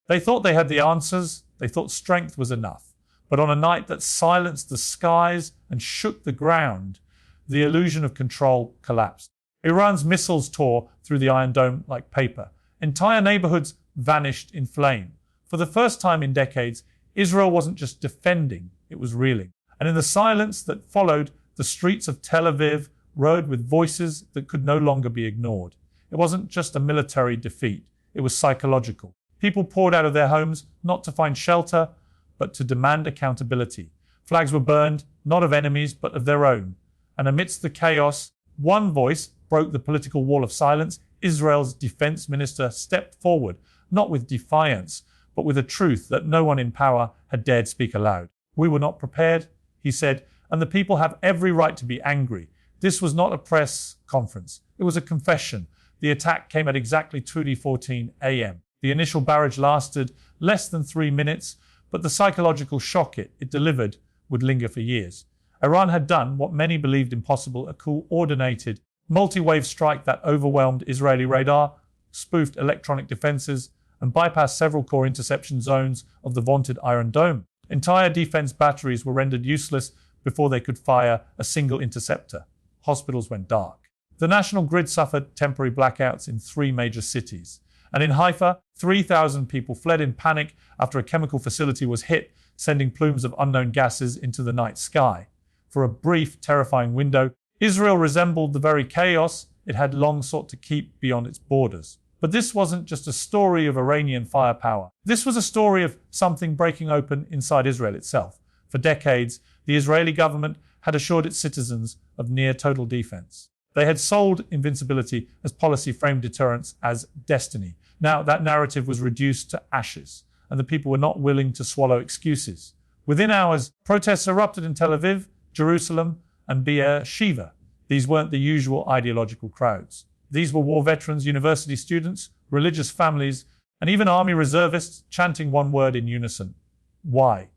They thought they had the answers, they thought strength was enough. But on a night that silenced the skies and shook the ground, the illusion of control collapsed. Iran's missiles tore through the Iron Dome like paper. Entire neighborhoods vanished in flame. For the first time in decades, Israel wasn't just defending, it was reeling. And in the silence that followed, the streets of Tel Aviv rode with voices that could no longer be ignored. It wasn't just a military defeat, it was psychological. People poured out of their homes not to find shelter, but to demand accountability. Flags were burned, not of enemies, but of their own. And amidst the chaos, one voice broke the political wall of silence. Israel's defense minister stepped forward, not with defiance, but with a truth that no one in power had dared speak aloud. We were not prepared, he said, and the people have every right to be angry. This was not a press conference. It was a confession. The attack came at exactly 2:14 a.m. The initial barrage lasted less than 3 minutes, but the psychological shock it delivered would linger for years. Iran had done what many believed impossible, a coordinated, multi-wave strike that overwhelmed Israeli radar, spoofed electronic defenses, and bypassed several core interception zones of the vaunted Iron Dome. Entire defense batteries were rendered useless before they could fire a single interceptor. Hospitals went dark. The national grid suffered temporary blackouts in 3 major cities. And in Haifa, 3,000 people fled in panic after a chemical facility was hit, sending plumes of unknown gases into the night sky. For a brief, terrifying window, Israel resembled the very chaos it had long sought to keep beyond its borders. But this wasn't just a story of Iranian firepower. This was a story of something breaking open inside Israel itself. For decades, the Israeli government had assured its citizens of near total defense. They had sold invincibility as policy-framed deterrence as destiny. Now that narrative was reduced to ashes, and the people were not willing to swallow excuses. Within hours, protests erupted in Tel Aviv, Jerusalem, and Beersheba. These weren't the usual ideological crowds. These were war veterans, university students, religious families, and even army reservists chanting one word in unison: why?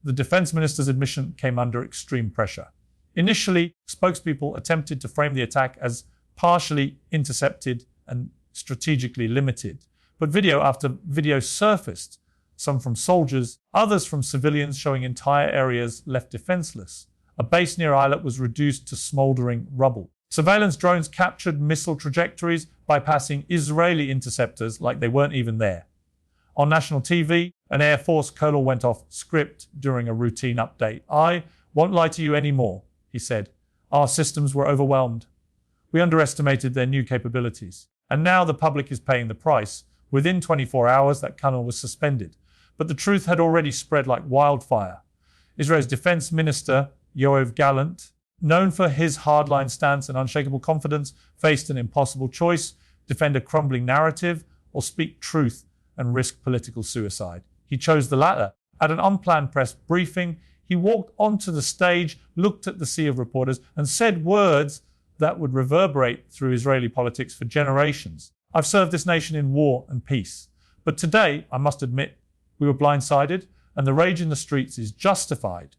The defense minister's admission came under extreme pressure. Initially, spokespeople attempted to frame the attack as partially intercepted and strategically limited. But video after video surfaced, some from soldiers, others from civilians, showing entire areas left defenseless. A base near Eilat was reduced to smoldering rubble. Surveillance drones captured missile trajectories, bypassing Israeli interceptors like they weren't even there. On national TV, an Air Force colonel went off script during a routine update. "I won't lie to you anymore," he said. "Our systems were overwhelmed. We underestimated their new capabilities. And now the public is paying the price." Within 24 hours, that colonel was suspended. But the truth had already spread like wildfire. Israel's defense minister, Yoav Galant, known for his hardline stance and unshakable confidence, faced an impossible choice: defend a crumbling narrative or speak truth and risk political suicide. He chose the latter. At an unplanned press briefing, he walked onto the stage, looked at the sea of reporters, and said words that would reverberate through Israeli politics for generations. "I've served this nation in war and peace. But today, I must admit, we were blindsided, and the rage in the streets is justified."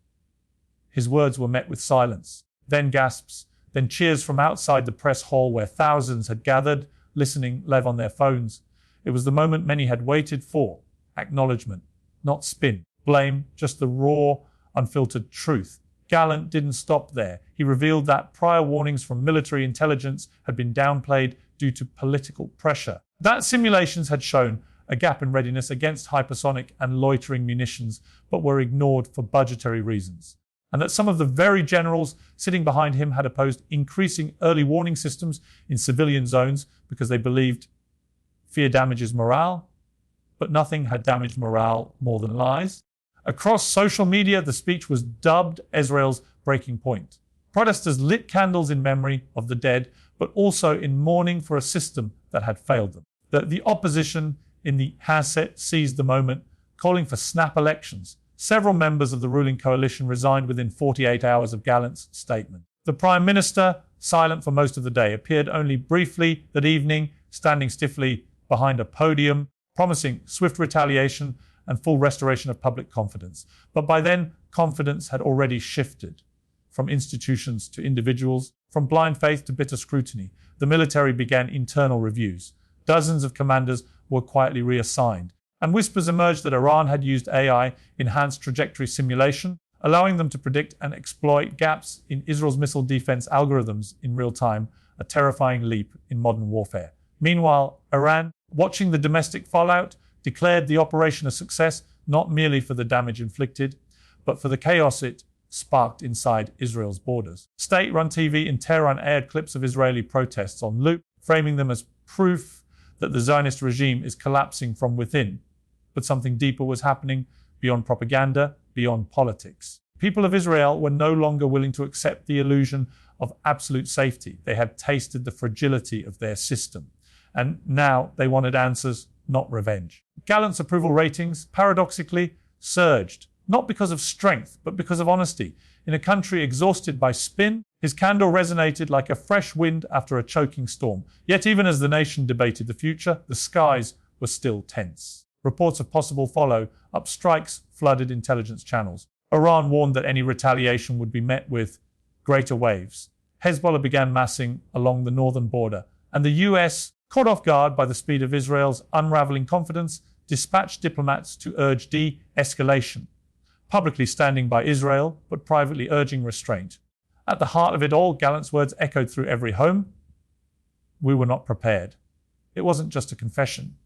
His words were met with silence, then gasps, then cheers from outside the press hall where thousands had gathered, listening live on their phones. It was the moment many had waited for: acknowledgement, not spin, blame, just the raw, unfiltered truth. Galant didn't stop there. He revealed that prior warnings from military intelligence had been downplayed due to political pressure. That simulations had shown a gap in readiness against hypersonic and loitering munitions, but were ignored for budgetary reasons. And that some of the very generals sitting behind him had opposed increasing early warning systems in civilian zones because they believed fear damages morale, but nothing had damaged morale more than lies. Across social media, the speech was dubbed Israel's breaking point. Protesters lit candles in memory of the dead, but also in mourning for a system that had failed them. The opposition in the Knesset seized the moment, calling for snap elections. Several members of the ruling coalition resigned within 48 hours of Galant's statement. The Prime Minister, silent for most of the day, appeared only briefly that evening, standing stiffly behind a podium, promising swift retaliation and full restoration of public confidence. But by then, confidence had already shifted from institutions to individuals, from blind faith to bitter scrutiny. The military began internal reviews. Dozens of commanders were quietly reassigned. and whispers emerged that Iran had used AI-enhanced trajectory simulation, allowing them to predict and exploit gaps in Israel's missile defense algorithms in real time, a terrifying leap in modern warfare. Meanwhile, Iran, watching the domestic fallout, declared the operation a success not merely for the damage inflicted, but for the chaos it sparked inside Israel's borders. State-run TV in Tehran aired clips of Israeli protests on loop, framing them as proof that the Zionist regime is collapsing from within. But something deeper was happening beyond propaganda, beyond politics. People of Israel were no longer willing to accept the illusion of absolute safety. They had tasted the fragility of their system, and now they wanted answers, not revenge. Galant's approval ratings, paradoxically, surged, not because of strength, but because of honesty. In a country exhausted by spin, his candor resonated like a fresh wind after a choking storm. Yet even as the nation debated the future, the skies were still tense. Reports of possible follow-up strikes flooded intelligence channels. Iran warned that any retaliation would be met with greater waves. Hezbollah began massing along the northern border, and the US, caught off guard by the speed of Israel's unraveling confidence, dispatched diplomats to urge de-escalation, publicly standing by Israel, but privately urging restraint. At the heart of it all, Gallant's words echoed through every home. We were not prepared. It wasn't just a confession.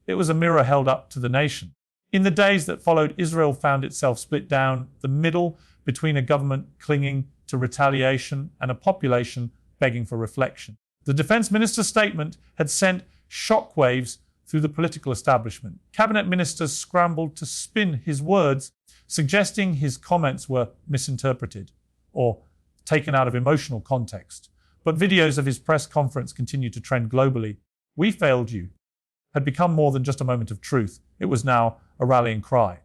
It was a mirror held up to the nation. In the days that followed, Israel found itself split down the middle between a government clinging to retaliation and a population begging for reflection. The defense minister's statement had sent shockwaves through the political establishment. Cabinet ministers scrambled to spin his words, suggesting his comments were misinterpreted or taken out of emotional context. But videos of his press conference continued to trend globally. "We failed you" had become more than just a moment of truth. It was now a rallying cry.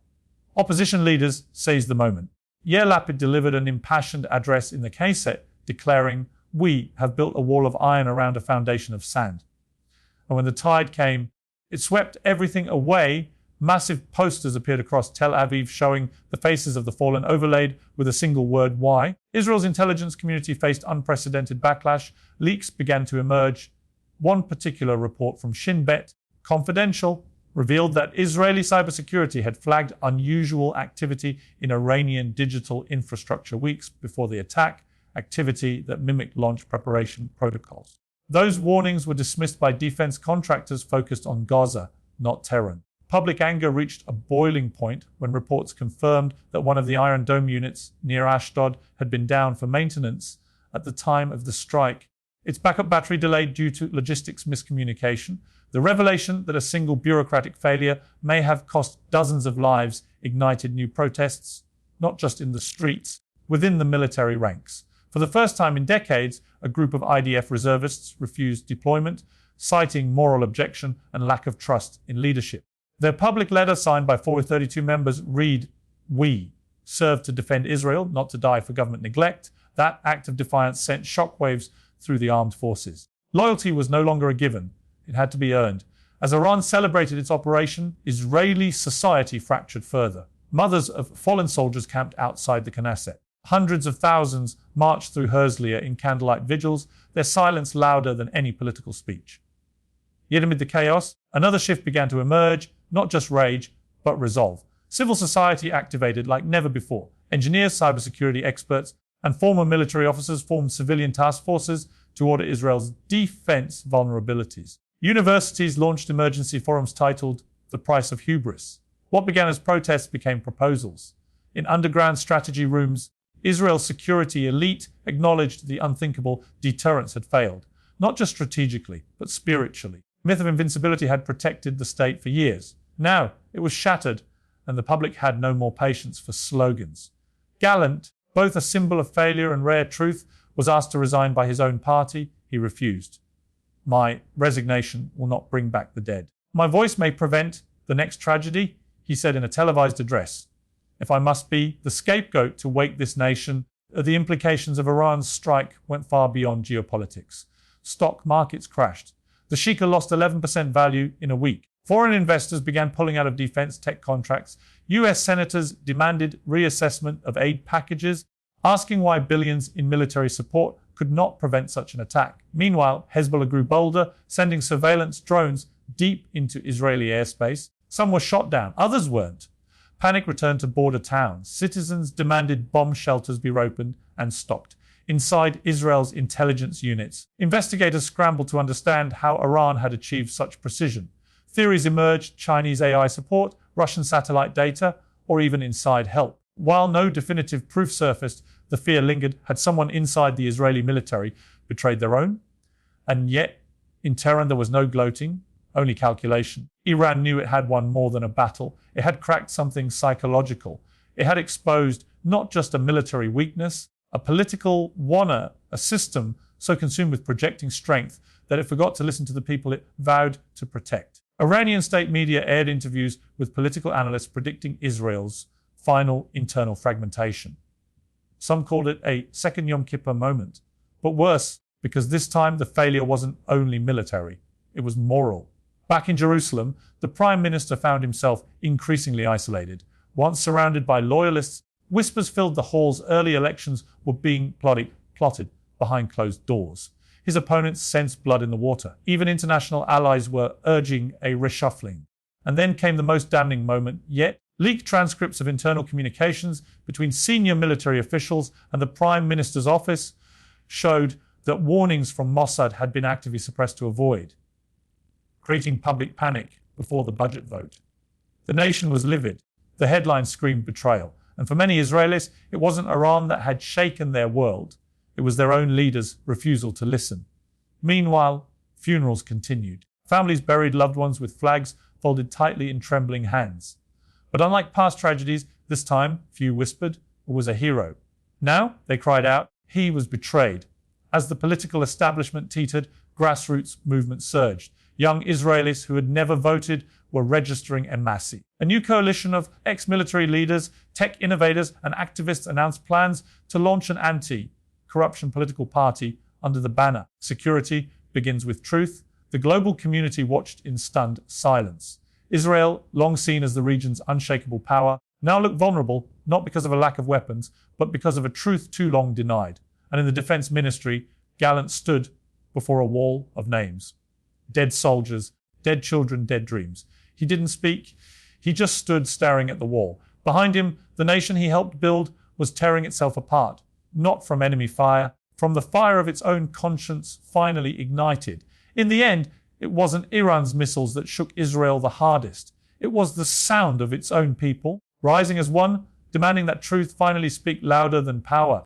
Opposition leaders seized the moment. Yair Lapid delivered an impassioned address in the Knesset, declaring, "We have built a wall of iron around a foundation of sand." And when the tide came, it swept everything away. Massive posters appeared across Tel Aviv showing the faces of the fallen, overlaid with a single word, "Why?" Israel's intelligence community faced unprecedented backlash. Leaks began to emerge. One particular report from Shin Bet, confidential, revealed that Israeli cybersecurity had flagged unusual activity in Iranian digital infrastructure weeks before the attack, activity that mimicked launch preparation protocols. Those warnings were dismissed by defense contractors focused on Gaza, not Tehran. Public anger reached a boiling point when reports confirmed that one of the Iron Dome units near Ashdod had been down for maintenance at the time of the strike. Its backup battery delayed due to logistics miscommunication. The revelation that a single bureaucratic failure may have cost dozens of lives ignited new protests, not just in the streets, within the military ranks. For the first time in decades, a group of IDF reservists refused deployment, citing moral objection and lack of trust in leadership. Their public letter, signed by 432 members, read, "We serve to defend Israel, not to die for government neglect." That act of defiance sent shockwaves through the armed forces. Loyalty was no longer a given. It had to be earned. As Iran celebrated its operation, Israeli society fractured further. Mothers of fallen soldiers camped outside the Knesset. Hundreds of thousands marched through Herzliya in candlelight vigils, their silence louder than any political speech. Yet amid the chaos, another shift began to emerge, not just rage, but resolve. Civil society activated like never before. Engineers, cybersecurity experts, and former military officers formed civilian task forces to audit Israel's defense vulnerabilities. Universities launched emergency forums titled "The Price of Hubris." What began as protests became proposals. In underground strategy rooms, Israel's security elite acknowledged the unthinkable: deterrence had failed, not just strategically, but spiritually. The myth of invincibility had protected the state for years. Now it was shattered, and the public had no more patience for slogans. Galant, both a symbol of failure and rare truth, was asked to resign by his own party. He refused. "My resignation will not bring back the dead. My voice may prevent the next tragedy," he said in a televised address. "If I must be the scapegoat to wake this nation," the implications of Iran's strike went far beyond geopolitics. Stock markets crashed. The sheikah lost 11% value in a week. Foreign investors began pulling out of defense tech contracts. US senators demanded reassessment of aid packages, asking why billions in military support could not prevent such an attack. Meanwhile, Hezbollah grew bolder, sending surveillance drones deep into Israeli airspace. Some were shot down, others weren't. Panic returned to border towns. Citizens demanded bomb shelters be opened and stocked. Inside Israel's intelligence units, investigators scrambled to understand how Iran had achieved such precision. Theories emerged: Chinese AI support, Russian satellite data, or even inside help. While no definitive proof surfaced, the fear lingered. Had someone inside the Israeli military betrayed their own? And yet, in Tehran there was no gloating, only calculation. Iran knew it had won more than a battle. It had cracked something psychological. It had exposed not just a military weakness, a political wanna, a system so consumed with projecting strength that it forgot to listen to the people it vowed to protect. Iranian state media aired interviews with political analysts predicting Israel's final internal fragmentation. Some called it a second Yom Kippur moment, but worse, because this time the failure wasn't only military, it was moral. Back in Jerusalem, the Prime Minister found himself increasingly isolated. Once surrounded by loyalists, whispers filled the halls early elections were being plotted behind closed doors. His opponents sensed blood in the water. Even international allies were urging a reshuffling. And then came the most damning moment yet. Leaked transcripts of internal communications between senior military officials and the Prime Minister's office showed that warnings from Mossad had been actively suppressed to avoid creating public panic before the budget vote. The nation was livid. The headlines screamed betrayal. And for many Israelis, it wasn't Iran that had shaken their world. It was their own leaders' refusal to listen. Meanwhile, funerals continued. Families buried loved ones with flags folded tightly in trembling hands. But unlike past tragedies, this time, few whispered, it was a hero. Now, they cried out, he was betrayed. As the political establishment teetered, grassroots movements surged. Young Israelis who had never voted were registering en masse. A new coalition of ex-military leaders, tech innovators, and activists announced plans to launch an anti-corruption political party under the banner "Security begins with truth." The global community watched in stunned silence. Israel, long seen as the region's unshakable power, now looked vulnerable, not because of a lack of weapons, but because of a truth too long denied. And in the defense ministry, Galant stood before a wall of names. Dead soldiers, dead children, dead dreams. He didn't speak. He just stood staring at the wall. Behind him, the nation he helped build was tearing itself apart, not from enemy fire, from the fire of its own conscience finally ignited. In the end, it wasn't Iran's missiles that shook Israel the hardest. It was the sound of its own people, rising as one, demanding that truth finally speak louder than power.